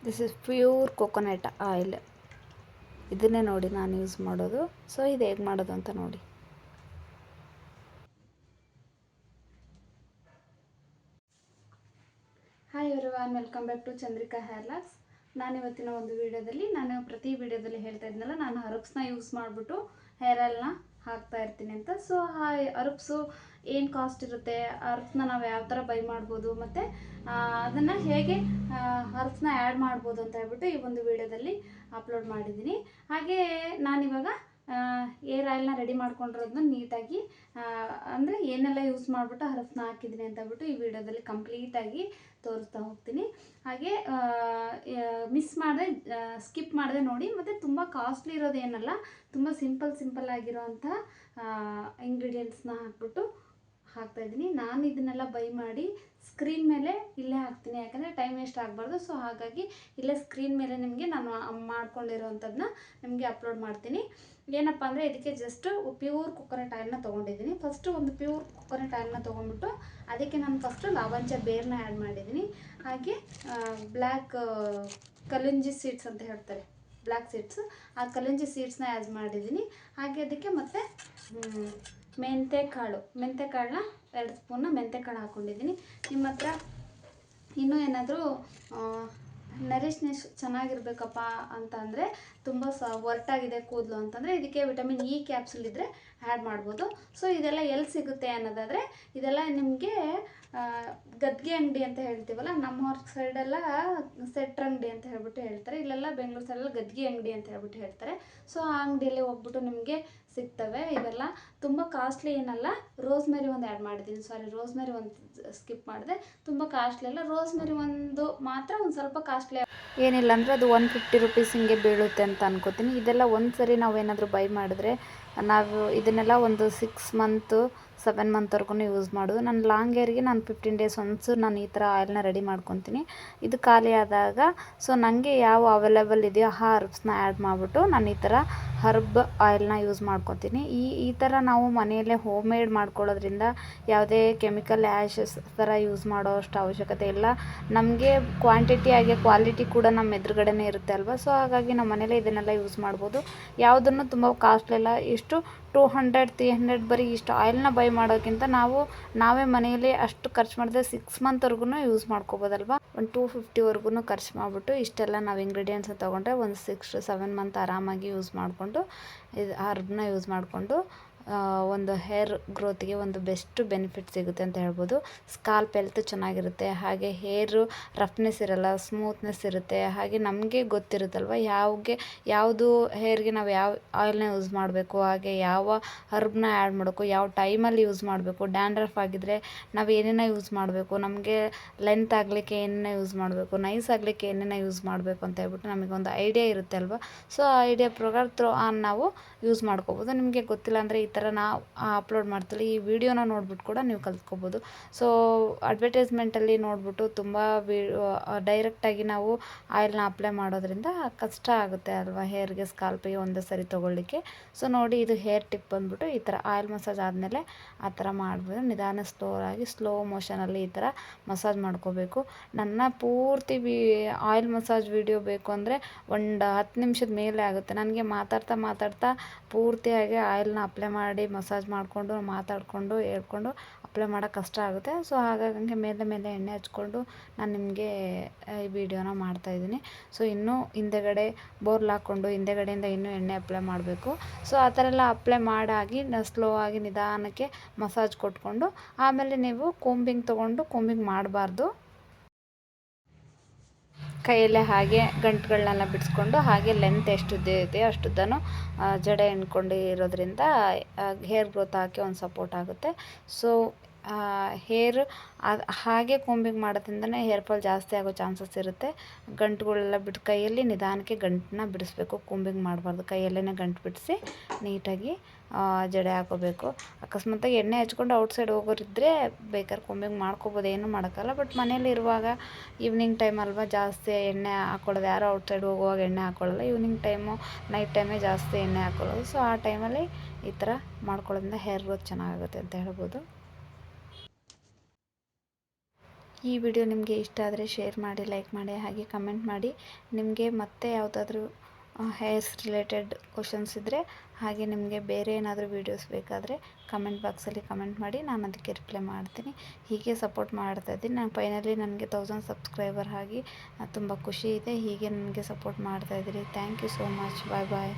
This is pure coconut oil. ಇದನ್ನೇ ನೋಡಿ ನಾನು ಯೂಸ್ ಮಾಡೋದು. ಸೊ ಇದು ಹೇಗೆ ಮಾಡೋದು ಅಂತ ನೋಡಿ. Hi everyone, welcome back to Chandrika hair locks. ನಾನು ಇವತ್ತಿನ ಒಂದು ವಿಡಿಯೋದಲ್ಲಿ ಪ್ರತಿ ವಿಡಿಯೋದಲ್ಲಿ ಹೇಳ್ತಾ ಇದ್ನಲ್ಲ, ನಾನು ಹರ್ಬ್ಸ್ನ ಯೂಸ್ ಮಾಡಿಬಿಟ್ಟು ಹೇರ್ ಆಯಿಲ್ನ ಹಾಕ್ತಾ ಇರ್ತೀನಿ ಅಂತ. ಸೊ ಆ ಹರ್ಬ್ಸು ಏನು ಕಾಸ್ಟ್ ಇರುತ್ತೆ, ಹರ್ಬ್ಸ್ನ ನಾವು ಯಾವ ಥರ ಬೈ ಮಾಡ್ಬೋದು, ಮತ್ತು ಅದನ್ನು ಹೇಗೆ ಹರ್ಬ್ಸ್ನ ಆ್ಯಡ್ ಮಾಡ್ಬೋದು ಅಂತ ಹೇಳ್ಬಿಟ್ಟು ಈ ಒಂದು ವಿಡಿಯೋದಲ್ಲಿ ಅಪ್ಲೋಡ್ ಮಾಡಿದ್ದೀನಿ. ಹಾಗೆ ನಾನಿವಾಗ ಏರ್ ಆಯಿಲ್ನ ರೆಡಿ ಮಾಡ್ಕೊಂಡಿರೋದನ್ನ ನೀಟಾಗಿ ಅಂದರೆ ಏನೆಲ್ಲ ಯೂಸ್ ಮಾಡಿಬಿಟ್ಟು ಹರ್ಬ್ಸ್ನ ಹಾಕಿದ್ದೀನಿ ಅಂತ ಹೇಳ್ಬಿಟ್ಟು ಈ ವಿಡಿಯೋದಲ್ಲಿ ಕಂಪ್ಲೀಟಾಗಿ ತೋರಿಸ್ತಾ ಹೋಗ್ತೀನಿ. ಹಾಗೆ ಮಿಸ್ ಮಾಡಿದೆ, ಸ್ಕಿಪ್ ಮಾಡಿದೆ ನೋಡಿ. ಮತ್ತು ತುಂಬ ಕಾಸ್ಟ್ಲಿ ಇರೋದೇನಲ್ಲ, ತುಂಬ ಸಿಂಪಲ್ ಆಗಿರೋವಂಥ ಇಂಗ್ರೀಡಿಯೆಂಟ್ಸ್ನ ಹಾಕ್ಬಿಟ್ಟು ಹಾಕ್ತಾಯಿದ್ದೀನಿ. ನಾನು ಇದನ್ನೆಲ್ಲ ಬೈ ಮಾಡಿ ಸ್ಕ್ರೀನ್ ಮೇಲೆ ಇಲ್ಲೇ ಹಾಕ್ತೀನಿ, ಯಾಕಂದರೆ ಟೈಮ್ ವೇಸ್ಟ್ ಆಗಬಾರ್ದು. ಸೊ ಹಾಗಾಗಿ ಇಲ್ಲೇ ಸ್ಕ್ರೀನ್ ಮೇಲೆ ನಿಮಗೆ ನಾನು ಮಾಡ್ಕೊಂಡಿರೋವಂಥದ್ದನ್ನ ನಿಮಗೆ ಅಪ್ಲೋಡ್ ಮಾಡ್ತೀನಿ. ಏನಪ್ಪ ಅಂದರೆ ಇದಕ್ಕೆ ಜಸ್ಟ್ ಪ್ಯೂರ್ ಕೊಕೊನಟ್ ಆಯಿಲ್ನ ತೊಗೊಂಡಿದ್ದೀನಿ. ಫಸ್ಟು ಒಂದು ಪ್ಯೂರ್ ಕೊಕೊನಟ್ ಆಯಿಲ್ನ ತೊಗೊಂಡ್ಬಿಟ್ಟು ಅದಕ್ಕೆ ನಾನು ಫಸ್ಟು ಲಾವಂಚ ಬೇರ್ನ ಆ್ಯಡ್ ಮಾಡಿದ್ದೀನಿ. ಹಾಗೆ ಬ್ಲ್ಯಾಕ್ ಕಲುಂಜಿ ಸೀಡ್ಸ್ ಅಂತ ಹೇಳ್ತಾರೆ, ಬ್ಲ್ಯಾಕ್ ಸೀಡ್ಸ್, ಆ ಕಲುಂಜಿ ಸೀಡ್ಸ್ನ ಆ್ಯಡ್ ಮಾಡಿದ್ದೀನಿ. ಹಾಗೆ ಅದಕ್ಕೆ ಮತ್ತು ಮೆಂತೆಕಾಳನ್ನ 2 ಸ್ಪೂನ್ನ ಮೆಂತೆಕಾಳು ಹಾಕ್ಕೊಂಡಿದ್ದೀನಿ. ನಿಮ್ಮ ಹತ್ರ ಇನ್ನೂ ಏನಾದರೂ ನರಿಶ್ನೆಸ್ ಚೆನ್ನಾಗಿರ್ಬೇಕಪ್ಪ ಅಂತ ಅಂದರೆ, ತುಂಬ ಒರ್ಟಾಗಿದೆ ಕೂದಲು ಅಂತಂದರೆ ಇದಕ್ಕೆ ವಿಟಮಿನ್ ಇ ಕ್ಯಾಪ್ಸುಲ್ ಇದ್ದರೆ ಆ್ಯಡ್ ಮಾಡ್ಬೋದು. ಸೊ ಇದೆಲ್ಲ ಎಲ್ಲಿ ಸಿಗುತ್ತೆ ಅನ್ನೋದಾದರೆ, ಇದೆಲ್ಲ ನಿಮಗೆ ಗದ್ಗೆ ಅಂಗಡಿ ಅಂತ ಹೇಳ್ತೀವಲ್ಲ, ನಮ್ಮ ಸೈಡೆಲ್ಲ ಸೆಟ್ರ್ ಅಂಗಡಿ ಅಂತ ಹೇಳ್ಬಿಟ್ಟು ಹೇಳ್ತಾರೆ, ಇಲ್ಲೆಲ್ಲ ಬೆಂಗಳೂರು ಸೈಡೆಲ್ಲ ಗದ್ಗೆ ಅಂಗಡಿ ಅಂತ ಹೇಳ್ಬಿಟ್ಟು ಹೇಳ್ತಾರೆ. ಸೊ ಆ ಅಂಗಡಿಯಲ್ಲಿ ಹೋಗ್ಬಿಟ್ಟು ನಿಮಗೆ ಸಿಗ್ತವೆ. ಇವೆಲ್ಲ ತುಂಬ ಕಾಸ್ಟ್ಲಿ ಏನಲ್ಲ. ರೋಸ್ಮೆರಿ ಒಂದು ಆ್ಯಡ್ ಮಾಡಿದ್ದೀನಿ, ರೋಸ್ಮೆರಿ ಒಂದು ಸ್ಕಿಪ್ ಮಾಡಿದೆ. ತುಂಬ ಕಾಸ್ಟ್ಲಿ ಅಲ್ಲ, ರೋಸ್ಮೆರಿ ಒಂದು ಮಾತ್ರ ಒಂದು ಸ್ವಲ್ಪ ಕಾಸ್ಟ್ಲಿ, ಏನಿಲ್ಲ ಅಂದರೆ ಅದು 150 ರುಪೀಸ್ ಹಿಂಗೆ ಬೀಳುತ್ತೆ ಅಂತ ಅನ್ಕೋತೀನಿ. ಇದೆಲ್ಲ ಒಂದು ಸರಿ ನಾವೇನಾದರೂ ಬೈ ಮಾಡಿದ್ರೆ ನಾವು ಇದನ್ನೆಲ್ಲ ಒಂದು 6 ಮಂತು 7 ಮಂತ್ವರೆಗೂ ಯೂಸ್ ಮಾಡೋದು. ನನ್ನ ಲಾಂಗ್ ಹೇರ್ಗೆ ನಾನು 15 ಡೇಸ್ ಒನ್ಸು ನಾನು ಈ ಥರ ಆಯಿಲ್ನ ರೆಡಿ ಮಾಡ್ಕೊತೀನಿ. ಇದು ಖಾಲಿ ಆದಾಗ ಸೊ ನನಗೆ ಯಾವ ಅವೈಲೇಬಲ್ ಇದೆಯೋ ಆ ಹರ್ಬ್ಸ್ನ ಆ್ಯಡ್ ಮಾಡಿಬಿಟ್ಟು ನಾನು ಈ ಥರ ಹರ್ಬ್ ಆಯಿಲ್ನ ಯೂಸ್ ಮಾಡ್ಕೊತೀನಿ. ಈ ಥರ ನಾವು ಮನೆಯಲ್ಲೇ ಹೋಮ್ ಮೇಡ್ ಮಾಡ್ಕೊಳ್ಳೋದ್ರಿಂದ ಯಾವುದೇ ಕೆಮಿಕಲ್ ಆ್ಯಶಸ್ ಥರ ಯೂಸ್ ಮಾಡೋ ಅಷ್ಟು ಅವಶ್ಯಕತೆ ಇಲ್ಲ. ನಮಗೆ ಕ್ವಾಂಟಿಟಿ ಹಾಗೆ ಕ್ವಾಲಿಟಿ ಕೂಡ ನಮ್ಮ ಎದುರುಗಡೆನೇ ಇರುತ್ತೆ ಅಲ್ವಾ. ಸೊ ಹಾಗಾಗಿ ನಮ್ಮ ಮನೇಲೇ ಇದನ್ನೆಲ್ಲ ಯೂಸ್ ಮಾಡ್ಬೋದು. ಯಾವುದನ್ನು ತುಂಬ ಕಾಸ್ಟ್ಲಿ ಇಲ್ಲ. ಇಷ್ಟು 200-300 ಬರೀ ಇಷ್ಟು ಆಯಿಲ್ನ ಬೈ ಮಾಡೋಕ್ಕಿಂತ ನಾವೇ ಮನೆಯಲ್ಲಿ ಅಷ್ಟು ಖರ್ಚು ಮಾಡಿದ್ರೆ 6 ಮಂತ್ವರೆಗೂ ಯೂಸ್ ಮಾಡ್ಕೋಬೋದಲ್ವ. ಒಂದು 250ವರೆಗೂ ಖರ್ಚು ಮಾಡಿಬಿಟ್ಟು ಇಷ್ಟೆಲ್ಲ ನಾವು ಇಂಗ್ರೀಡಿಯೆಂಟ್ಸ್ನ ತೊಗೊಂಡ್ರೆ ಒಂದು 6 to 7 ಮಂತ್ ಆರಾಮಾಗಿ ಯೂಸ್ ಮಾಡಿಕೊಂಡು ಇದು ಹರ್ಬ್ನ ಯೂಸ್ ಮಾಡಿಕೊಂಡು ಒಂದು ಹೇರ್ ಗ್ರೋತಿಗೆ ಒಂದು ಬೆಸ್ಟ್ ಬೆನಿಫಿಟ್ ಸಿಗುತ್ತೆ ಅಂತ ಹೇಳ್ಬೋದು. ಸ್ಕಾಲ್ಪ್ ಹೆಲ್ತ್ ಚೆನ್ನಾಗಿರುತ್ತೆ, ಹಾಗೆ ಹೇರು ರಫ್ನೆಸ್ ಇರಲ್ಲ, ಸ್ಮೂತ್ನೆಸ್ ಇರುತ್ತೆ. ಹಾಗೆ ನಮಗೆ ಗೊತ್ತಿರುತ್ತಲ್ವ ಯಾವುದು ಹೇರ್ಗೆ ನಾವು ಯಾವ ಆಯಿಲ್ನ ಯೂಸ್ ಮಾಡಬೇಕು, ಹಾಗೆ ಯಾವ ಹರ್ಬ್ನ ಆ್ಯಡ್ ಮಾಡಬೇಕು, ಯಾವ ಟೈಮಲ್ಲಿ ಯೂಸ್ ಮಾಡಬೇಕು, ಡ್ಯಾಂಡ್ರಫ್ ಆಗಿದ್ದರೆ ನಾವು ಏನೇನ ಯೂಸ್ ಮಾಡಬೇಕು, ನಮಗೆ ಲೆಂತ್ ಆಗಲಿಕ್ಕೆ ಏನೇನ ಯೂಸ್ ಮಾಡಬೇಕು, ನೈಸ್ ಆಗಲಿಕ್ಕೆ ಏನೇನ ಯೂಸ್ ಮಾಡಬೇಕು ಅಂತ ಹೇಳ್ಬಿಟ್ಟು ನಮಗೊಂದು ಐಡಿಯಾ ಇರುತ್ತೆ ಅಲ್ವ. ಸೊ ಆ ಐಡಿಯಾ ಪ್ರಕಾರ ನಾವು ಯೂಸ್ ಮಾಡ್ಕೋಬೋದು. ನಿಮಗೆ ಗೊತ್ತಿಲ್ಲ ಅಂದರೆ ಈ ಥರ ನಾವು ಅಪ್ಲೋಡ್ ಮಾಡ್ತೀವಿ, ಈ ವಿಡಿಯೋನ ನೋಡ್ಬಿಟ್ಟು ಕೂಡ ನೀವು ಕಲ್ತ್ಕೋಬೋದು. ಸೊ ಅಡ್ವರ್ಟೈಸ್ಮೆಂಟಲ್ಲಿ ನೋಡಿಬಿಟ್ಟು ತುಂಬ ಡೈರೆಕ್ಟಾಗಿ ನಾವು ಆಯಿಲ್ನ ಅಪ್ಲೈ ಮಾಡೋದ್ರಿಂದ ಕಷ್ಟ ಆಗುತ್ತೆ ಅಲ್ವಾ ಹೇರ್ಗೆ, ಸ್ಕಾಲ್ಪಿಗೆ ಒಂದೇ ಸರಿ ತೊಗೊಳ್ಳಿಕ್ಕೆ. ಸೊ ನೋಡಿ, ಇದು ಹೇರ್ ಟಿಪ್ ಬಂದ್ಬಿಟ್ಟು ಈ ಥರ ಆಯಿಲ್ ಮಸಾಜ್ ಆದಮೇಲೆ ಆ ಥರ ಮಾಡ್ಬೋದು. ನಿಧಾನ ಸ್ಲೋ ಮೋಷನಲ್ಲಿ ಈ ಥರ ಮಸಾಜ್ ಮಾಡ್ಕೋಬೇಕು. ನನ್ನ ಪೂರ್ತಿ ಆಯಿಲ್ ಮಸಾಜ್ ವಿಡಿಯೋ ಬೇಕು ಅಂದರೆ ಒಂದು 10 ನಿಮಿಷದ ಮೇಲೆ ಆಗುತ್ತೆ. ನನಗೆ ಮಾತಾಡ್ತಾ ಪೂರ್ತಿಯಾಗಿ ಆಯಿಲ್ನ ಅಪ್ಲೈ ಮಾಡಿ ಮಸಾಜ್ ಮಾಡಿಕೊಂಡು ಮಾತಾಡಿಕೊಂಡು ಹೇಳ್ಕೊಂಡು ಅಪ್ಲೈ ಮಾಡೋಕ್ಕೆ ಕಷ್ಟ ಆಗುತ್ತೆ. ಸೊ ಹಾಗಾಗಿ ಮೇಲೆ ಎಣ್ಣೆ ಹಚ್ಕೊಂಡು ನಾನು ನಿಮಗೆ ಈ ವಿಡಿಯೋನ ಮಾಡ್ತಾಯಿದ್ದೀನಿ. ಸೊ ಇನ್ನೂ ಹಿಂದೆಗಡೆ ಬೋರ್ಲ್ ಹಾಕ್ಕೊಂಡು ಹಿಂದೆಗಡೆಯಿಂದ ಇನ್ನೂ ಎಣ್ಣೆ ಅಪ್ಲೈ ಮಾಡಬೇಕು. ಸೊ ಆ ಥರ ಎಲ್ಲ ಅಪ್ಲೈ ಮಾಡಾಗಿ ಸ್ಲೋ ಆಗಿ ನಿಧಾನಕ್ಕೆ ಮಸಾಜ್ ಕೊಟ್ಕೊಂಡು ಆಮೇಲೆ ನೀವು ಕೋಂಬಿಂಗ್ ಮಾಡಬಾರ್ದು. ಕೈಯಲ್ಲೇ ಹಾಗೆ ಗಂಟುಗಳನ್ನೆಲ್ಲ ಬಿಡಿಸ್ಕೊಂಡು ಹಾಗೆ ಲೆಂತ್ ಎಷ್ಟುದ್ದ ಇದೆ ಅಷ್ಟುದ್ದನ್ನು ಜಡೆ ಇರೋದ್ರಿಂದ ಹೇರ್ ಗ್ರೋತ್ ಹಾಕಿ ಒಂದು ಸಪೋರ್ಟ್ ಆಗುತ್ತೆ. ಸೊ ಹೇರ್ ಹಾಗೆ ಕೋಂಬಿಂಗ್ ಮಾಡೋದ್ರಿಂದನೇ ಹೇರ್ ಫಾಲ್ ಜಾಸ್ತಿ ಆಗೋ ಚಾನ್ಸಸ್ ಇರುತ್ತೆ. ಗಂಟುಗಳೆಲ್ಲ ಕೈಯಲ್ಲಿ ನಿಧಾನಕ್ಕೆ ಗಂಟನ್ನ ಬಿಡಿಸ್ಬೇಕು, ಕೋಂಬಿಂಗ್ ಮಾಡಬಾರ್ದು. ಕೈಯಲ್ಲೇ ಗಂಟು ಬಿಡಿಸಿ ನೀಟಾಗಿ ಜಡೆ ಹಾಕೋಬೇಕು. ಅಕಸ್ಮಾತಾಗಿ ಎಣ್ಣೆ ಹಚ್ಕೊಂಡು ಔಟ್ಸೈಡ್ ಹೋಗೋರಿದ್ದರೆ ಬೇಕಾದ್ರೆ ಕೋಂಬಿಂಗ್ ಮಾಡ್ಕೋಬೋದು, ಏನೂ ಮಾಡೋಕ್ಕಲ್ಲ. ಬಟ್ ಮನೇಲಿ ಇರುವಾಗ ಈವ್ನಿಂಗ್ ಟೈಮ್ ಅಲ್ವಾ ಜಾಸ್ತಿ ಎಣ್ಣೆ ಹಾಕ್ಕೊಳ್ಳೋದು, ಯಾರೋ ಔಟ್ಸೈಡ್ ಹೋಗುವಾಗ ಎಣ್ಣೆ ಹಾಕ್ಕೊಳ್ಳಲ್ಲ. ಈವ್ನಿಂಗ್ ಟೈಮು ನೈಟ್ ಟೈಮೇ ಜಾಸ್ತಿ ಎಣ್ಣೆ ಹಾಕ್ಕೊಳ್ಳೋದು. ಸೊ ಆ ಟೈಮಲ್ಲಿ ಈ ಥರ ಮಾಡ್ಕೊಳ್ಳೋದ್ರಿಂದ ಹೇರ್ ಗ್ರೋತ್ ಚೆನ್ನಾಗುತ್ತೆ ಅಂತ ಹೇಳ್ಬೋದು. ಈ ವಿಡಿಯೋ ನಿಮಗೆ ಇಷ್ಟ ಆದರೆ ಶೇರ್ ಮಾಡಿ, ಲೈಕ್ ಮಾಡಿ, ಹಾಗೆ ಕಮೆಂಟ್ ಮಾಡಿ. ನಿಮಗೆ ಮತ್ತೆ ಯಾವುದಾದ್ರೂ ಹೇರ್ಸ್ ರಿಲೇಟೆಡ್ ಕ್ವಶನ್ಸ್ ಇದ್ದರೆ, ಹಾಗೆ ನಿಮಗೆ ಬೇರೆ ಏನಾದರೂ ವೀಡಿಯೋಸ್ ಬೇಕಾದರೆ ಕಮೆಂಟ್ ಬಾಕ್ಸಲ್ಲಿ ಕಮೆಂಟ್ ಮಾಡಿ, ನಾನು ಅದಕ್ಕೆ ರಿಪ್ಲೈ ಮಾಡ್ತೀನಿ. ಹೀಗೆ ಸಪೋರ್ಟ್ ಮಾಡ್ತಾಯಿದ್ದೀನಿ. ನಾನು ಫೈನಲಿ ನನಗೆ 1000 ಸಬ್ಸ್ಕ್ರೈಬರ್ ಆಗಿ ತುಂಬ ಖುಷಿ ಇದೆ. ಹೀಗೆ ನನಗೆ ಸಪೋರ್ಟ್ ಮಾಡ್ತಾಯಿದ್ದೀರಿ. Thank you so much. Bye bye.